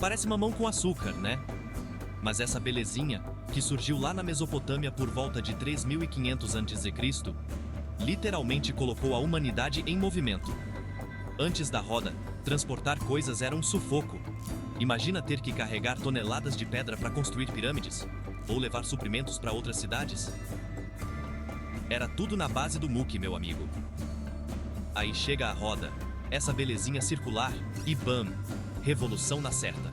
Parece mamão com açúcar, né? Mas essa belezinha, que surgiu lá na Mesopotâmia por volta de 3500 a.C., literalmente colocou a humanidade em movimento. Antes da roda, transportar coisas era um sufoco. Imagina ter que carregar toneladas de pedra para construir pirâmides, ou levar suprimentos para outras cidades. Era tudo na base do muque, meu amigo. Aí chega a roda, essa belezinha circular, e bam! Revolução na certa.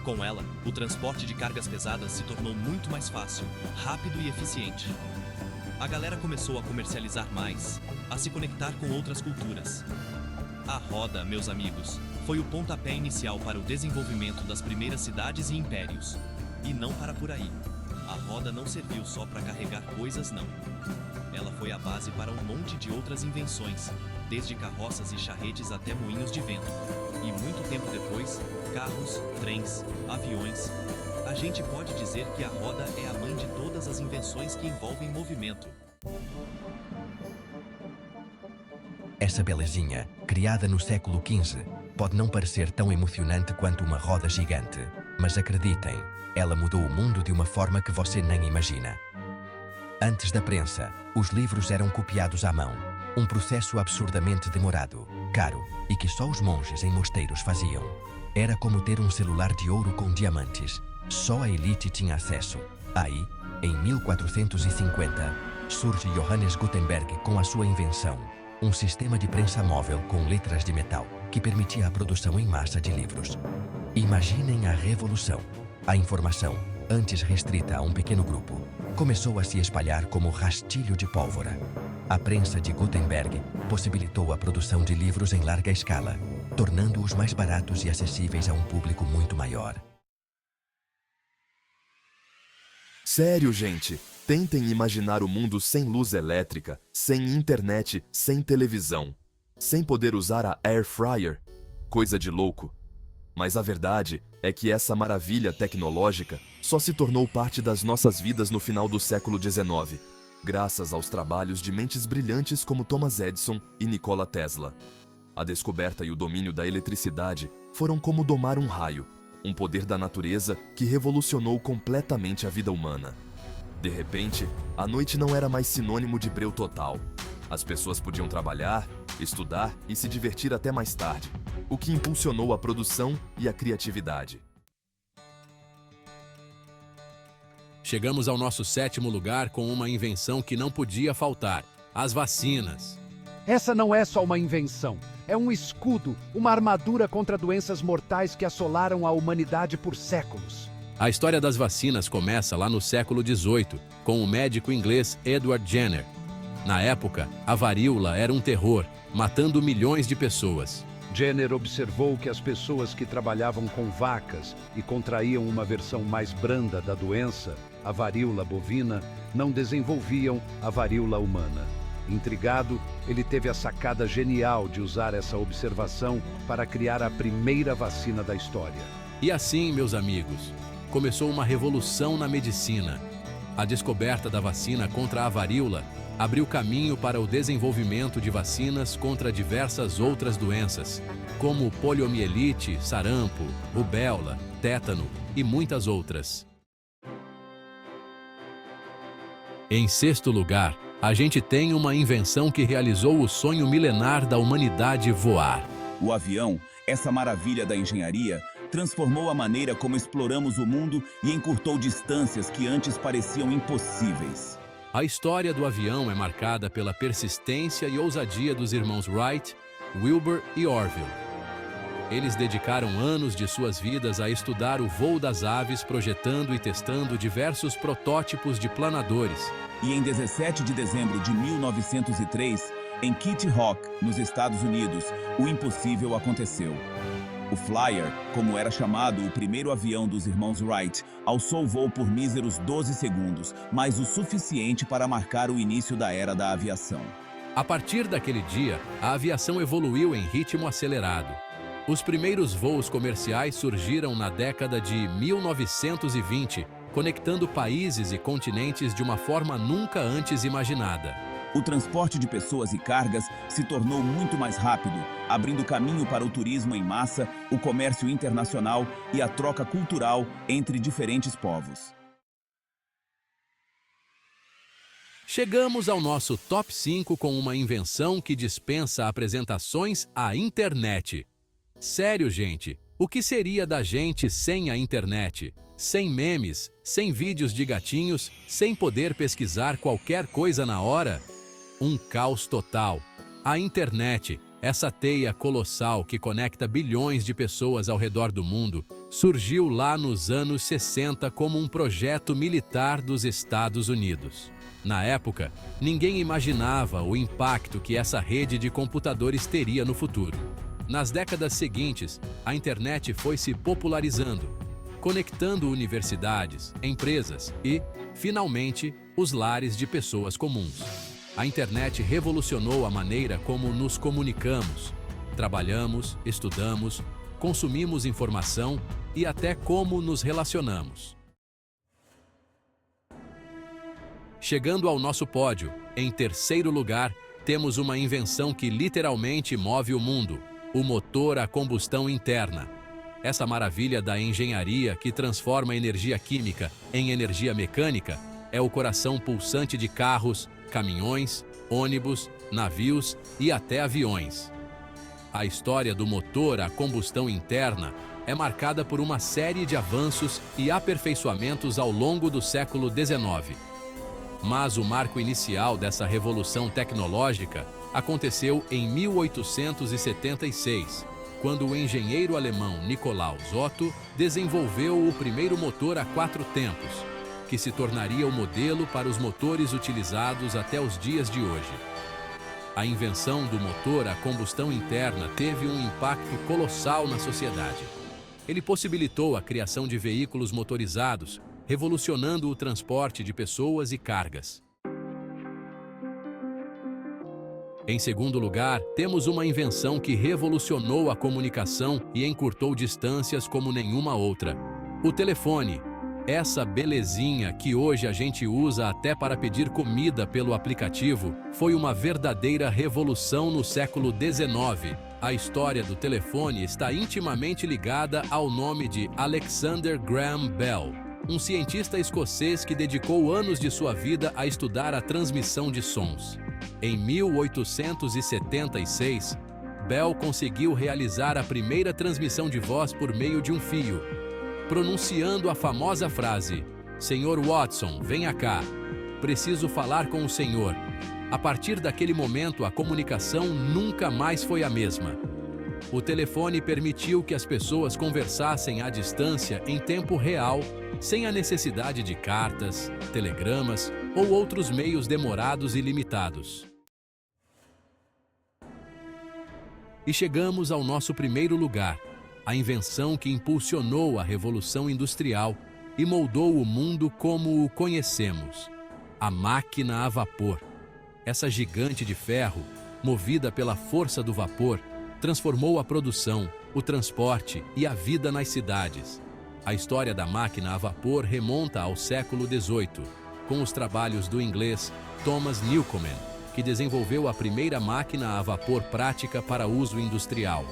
Com ela, o transporte de cargas pesadas se tornou muito mais fácil, rápido e eficiente. A galera começou a comercializar mais, a se conectar com outras culturas. A roda, meus amigos, foi o pontapé inicial para o desenvolvimento das primeiras cidades e impérios. E não para por aí. A roda não serviu só para carregar coisas, não. Ela foi a base para um monte de outras invenções, desde carroças e charretes até moinhos de vento. E muito tempo depois, carros, trens, aviões. A gente pode dizer que a roda é a mãe de todas as invenções que envolvem movimento. Essa belezinha, criada no século XV, pode não parecer tão emocionante quanto uma roda gigante, mas acreditem, ela mudou o mundo de uma forma que você nem imagina. Antes da prensa, os livros eram copiados à mão, um processo absurdamente demorado, caro e que só os monges em mosteiros faziam. Era como ter um celular de ouro com diamantes. Só a elite tinha acesso. Aí, em 1450, surge Johannes Gutenberg com a sua invenção, um sistema de prensa móvel com letras de metal que permitia a produção em massa de livros. Imaginem a revolução. A informação, antes restrita a um pequeno grupo, começou a se espalhar como rastilho de pólvora. A prensa de Gutenberg possibilitou a produção de livros em larga escala, tornando-os mais baratos e acessíveis a um público muito maior. Sério, gente, tentem imaginar o mundo sem luz elétrica, sem internet, sem televisão, sem poder usar a air fryer. Coisa de louco. Mas a verdade é que essa maravilha tecnológica só se tornou parte das nossas vidas no final do século XIX, graças aos trabalhos de mentes brilhantes como Thomas Edison e Nikola Tesla. A descoberta e o domínio da eletricidade foram como domar um raio, um poder da natureza que revolucionou completamente a vida humana. De repente, a noite não era mais sinônimo de breu total. As pessoas podiam trabalhar, estudar e se divertir até mais tarde, o que impulsionou a produção e a criatividade. Chegamos ao nosso 7º lugar com uma invenção que não podia faltar: as vacinas. Essa não é só uma invenção, é um escudo, uma armadura contra doenças mortais que assolaram a humanidade por séculos. A história das vacinas começa lá no século XVIII, com o médico inglês Edward Jenner. Na época, a varíola era um terror, matando milhões de pessoas. Jenner observou que as pessoas que trabalhavam com vacas e contraíam uma versão mais branda da doença, a varíola bovina, não desenvolviam a varíola humana. Intrigado, ele teve a sacada genial de usar essa observação para criar a primeira vacina da história. E assim, meus amigos, começou uma revolução na medicina. A descoberta da vacina contra a varíola abriu caminho para o desenvolvimento de vacinas contra diversas outras doenças, como poliomielite, sarampo, rubéola, tétano e muitas outras. Em 6º lugar, a gente tem uma invenção que realizou o sonho milenar da humanidade: voar. O avião, essa maravilha da engenharia, transformou a maneira como exploramos o mundo e encurtou distâncias que antes pareciam impossíveis. A história do avião é marcada pela persistência e ousadia dos irmãos Wright, Wilbur e Orville. Eles dedicaram anos de suas vidas a estudar o voo das aves, projetando e testando diversos protótipos de planadores. E em 17 de dezembro de 1903, em Kitty Hawk, nos Estados Unidos, o impossível aconteceu. O Flyer, como era chamado o primeiro avião dos irmãos Wright, alçou o voo por míseros 12 segundos, mas o suficiente para marcar o início da era da aviação. A partir daquele dia, a aviação evoluiu em ritmo acelerado. Os primeiros voos comerciais surgiram na década de 1920, conectando países e continentes de uma forma nunca antes imaginada. o transporte de pessoas e cargas se tornou muito mais rápido, abrindo caminho para o turismo em massa, o comércio internacional e a troca cultural entre diferentes povos. Chegamos ao nosso top 5 com uma invenção que dispensa apresentações: a internet. Sério, gente, o que seria da gente sem a internet? Sem memes, sem vídeos de gatinhos, sem poder pesquisar qualquer coisa na hora? Um caos total. A internet, essa teia colossal que conecta bilhões de pessoas ao redor do mundo, surgiu lá nos anos 60 como um projeto militar dos Estados Unidos. Na época, ninguém imaginava o impacto que essa rede de computadores teria no futuro. Nas décadas seguintes, a internet foi se popularizando, conectando universidades, empresas e, finalmente, os lares de pessoas comuns. A internet revolucionou a maneira como nos comunicamos, trabalhamos, estudamos, consumimos informação e até como nos relacionamos. Chegando ao nosso pódio, em terceiro lugar, temos uma invenção que literalmente move o mundo: o motor a combustão interna. Essa maravilha da engenharia que transforma energia química em energia mecânica é o coração pulsante de carros, caminhões, ônibus, navios e até aviões. A história do motor a combustão interna é marcada por uma série de avanços e aperfeiçoamentos ao longo do século XIX. Mas o marco inicial dessa revolução tecnológica aconteceu em 1876, quando o engenheiro alemão Nikolaus Otto desenvolveu o primeiro motor a 4 tempos, que se tornaria o modelo para os motores utilizados até os dias de hoje. A invenção do motor a combustão interna teve um impacto colossal na sociedade. Ele possibilitou a criação de veículos motorizados, revolucionando o transporte de pessoas e cargas. Em segundo lugar, temos uma invenção que revolucionou a comunicação e encurtou distâncias como nenhuma outra: o telefone. Essa belezinha que hoje a gente usa até para pedir comida pelo aplicativo foi uma verdadeira revolução no século XIX. A história do telefone está intimamente ligada ao nome de Alexander Graham Bell, um cientista escocês que dedicou anos de sua vida a estudar a transmissão de sons. Em 1876, Bell conseguiu realizar a primeira transmissão de voz por meio de um fio, pronunciando a famosa frase: "Senhor Watson, venha cá. Preciso falar com o senhor." A partir daquele momento, a comunicação nunca mais foi a mesma. O telefone permitiu que as pessoas conversassem à distância em tempo real, sem a necessidade de cartas, telegramas ou outros meios demorados e limitados. E chegamos ao nosso primeiro lugar, a invenção que impulsionou a Revolução Industrial e moldou o mundo como o conhecemos: a máquina a vapor. Essa gigante de ferro, movida pela força do vapor, transformou a produção, o transporte e a vida nas cidades. A história da máquina a vapor remonta ao século XVIII, com os trabalhos do inglês Thomas Newcomen, que desenvolveu a primeira máquina a vapor prática para uso industrial.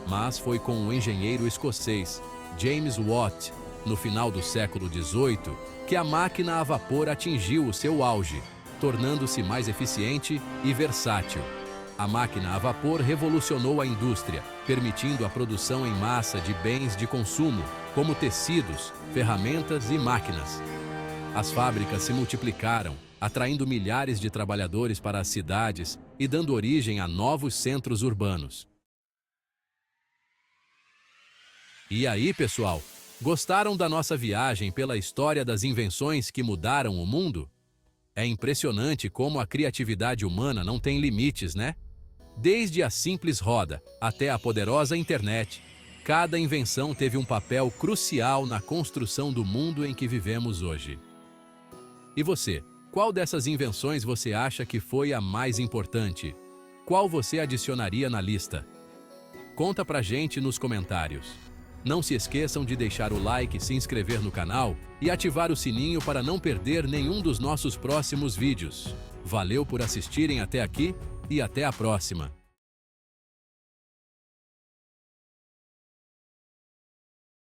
Mas foi com o engenheiro escocês James Watt, no final do século XVIII, que a máquina a vapor atingiu o seu auge, tornando-se mais eficiente e versátil. A máquina a vapor revolucionou a indústria, permitindo a produção em massa de bens de consumo, como tecidos, ferramentas e máquinas. As fábricas se multiplicaram, atraindo milhares de trabalhadores para as cidades e dando origem a novos centros urbanos. E aí, pessoal, gostaram da nossa viagem pela história das invenções que mudaram o mundo? É impressionante como a criatividade humana não tem limites, né? Desde a simples roda até a poderosa internet, cada invenção teve um papel crucial na construção do mundo em que vivemos hoje. E você, qual dessas invenções você acha que foi a mais importante? Qual você adicionaria na lista? Conta pra gente nos comentários. Não se esqueçam de deixar o like, se inscrever no canal e ativar o sininho para não perder nenhum dos nossos próximos vídeos. Valeu por assistirem até aqui e até a próxima!